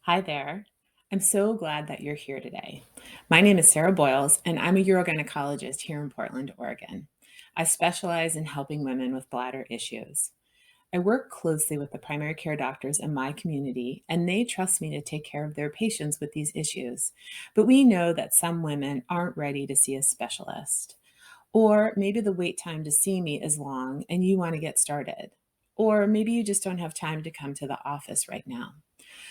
Hi there. I'm so glad that you're here today. My name is Sarah Boyles, and I'm a urogynecologist here in Portland, Oregon. I specialize in helping women with bladder issues. I work closely with the primary care doctors in my community, and they trust me to take care of their patients with these issues. But we know that some women aren't ready to see a specialist. Or maybe the wait time to see me is long and you want to get started. Or maybe you just don't have time to come to the office right now.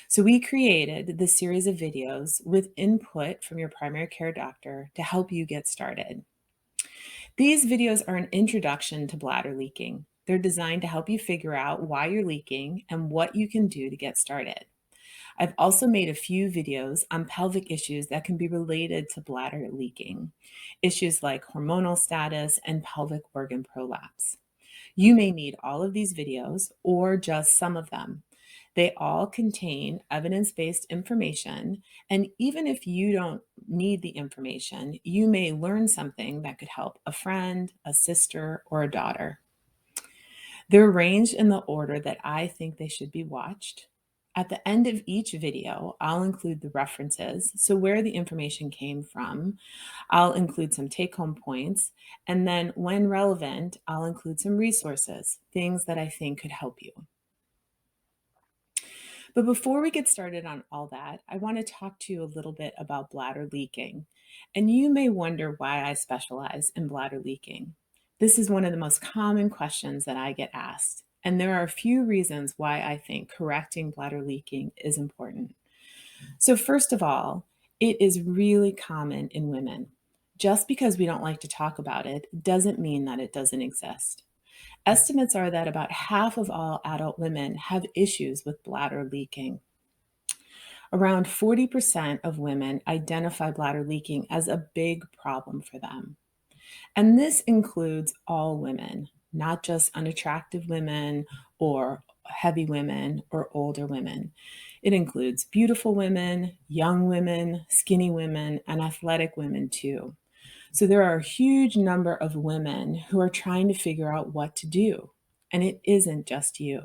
So we created this series of videos with input from your primary care doctor to help you get started. These videos are an introduction to bladder leaking. They're designed to help you figure out why you're leaking and what you can do to get started. I've also made a few videos on pelvic issues that can be related to bladder leaking, issues like hormonal status and pelvic organ prolapse. You may need all of these videos or just some of them. They all contain evidence based information, and even if you don't need the information, you may learn something that could help a friend, a sister, or a daughter. They're arranged in the order that I think they should be watched. At the end of each video, I'll include the references, so where the information came from. I'll include some take home points, and then when relevant, I'll include some resources, things that I think could help you. But before we get started on all that, I want to talk to you a little bit about bladder leaking. And you may wonder why I specialize in bladder leaking. This is one of the most common questions that I get asked. And there are a few reasons why I think correcting bladder leaking is important. So, first of all, it is really common in women. Just because we don't like to talk about it doesn't mean that it doesn't exist. Estimates are that about half of all adult women have issues with bladder leaking. Around 40% of women identify bladder leaking as a big problem for them. And this includes all women, not just unattractive women or heavy women or older women. It includes beautiful women, young women, skinny women, and athletic women too. So there are a huge number of women who are trying to figure out what to do, and it isn't just you.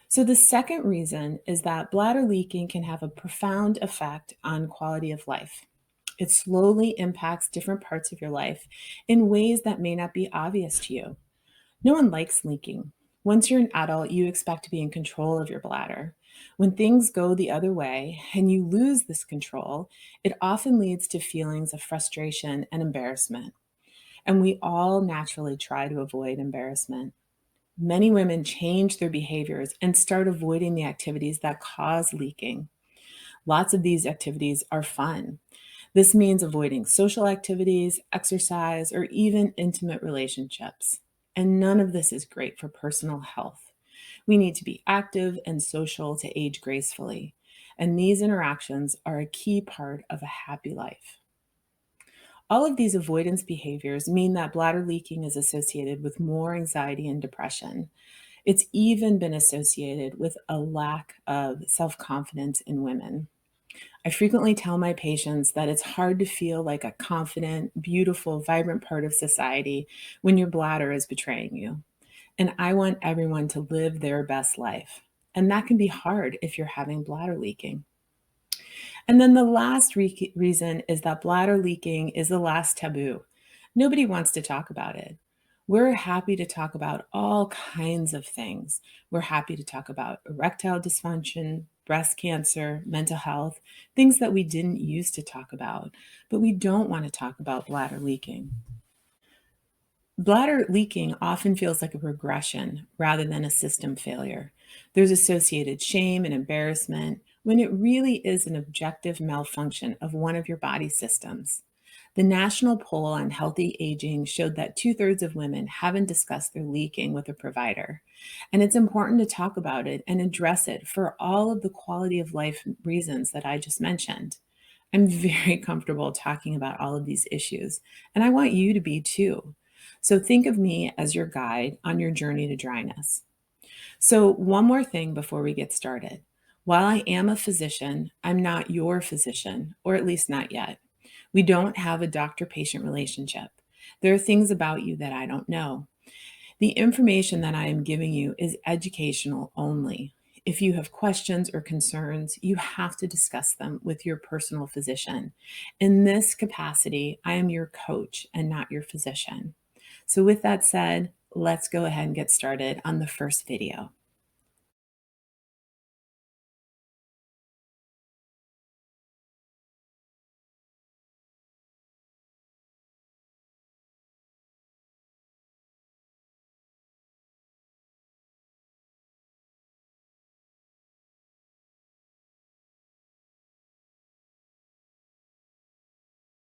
So the second reason is that bladder leaking can have a profound effect on quality of life. It slowly impacts different parts of your life in ways that may not be obvious to you. No one likes leaking. Once you're an adult, you expect to be in control of your bladder. When things go the other way and you lose this control, it often leads to feelings of frustration and embarrassment. And we all naturally try to avoid embarrassment. Many women change their behaviors and start avoiding the activities that cause leaking. Lots of these activities are fun. This means avoiding social activities, exercise, or even intimate relationships. And none of this is great for personal health. We need to be active and social to age gracefully. And these interactions are a key part of a happy life. All of these avoidance behaviors mean that bladder leaking is associated with more anxiety and depression. It's even been associated with a lack of self confidence in women. I frequently tell my patients that it's hard to feel like a confident, beautiful, vibrant part of society when your bladder is betraying you. And I want everyone to live their best life. And that can be hard if you're having bladder leaking. And then the last reason is that bladder leaking is the last taboo. Nobody wants to talk about it. We're happy to talk about all kinds of things. We're happy to talk about erectile dysfunction, breast cancer, mental health, things that we didn't used to talk about, but we don't want to talk about bladder leaking. Bladder leaking often feels like a regression rather than a system failure. There's associated shame and embarrassment when it really is an objective malfunction of one of your body systems. The national poll on healthy aging showed that two-thirds of women haven't discussed their leaking with a provider. And it's important to talk about it and address it for all of the quality of life reasons that I just mentioned. I'm very comfortable talking about all of these issues, and I want you to be too. So think of me as your guide on your journey to dryness. So, one more thing before we get started. While I am a physician, I'm not your physician, or at least not yet. We don't have a doctor patient relationship. There are things about you that I don't know. The information that I am giving you is educational only. If you have questions or concerns, you have to discuss them with your personal physician. In this capacity, I am your coach and not your physician. So with that said, let's go ahead and get started on the first video.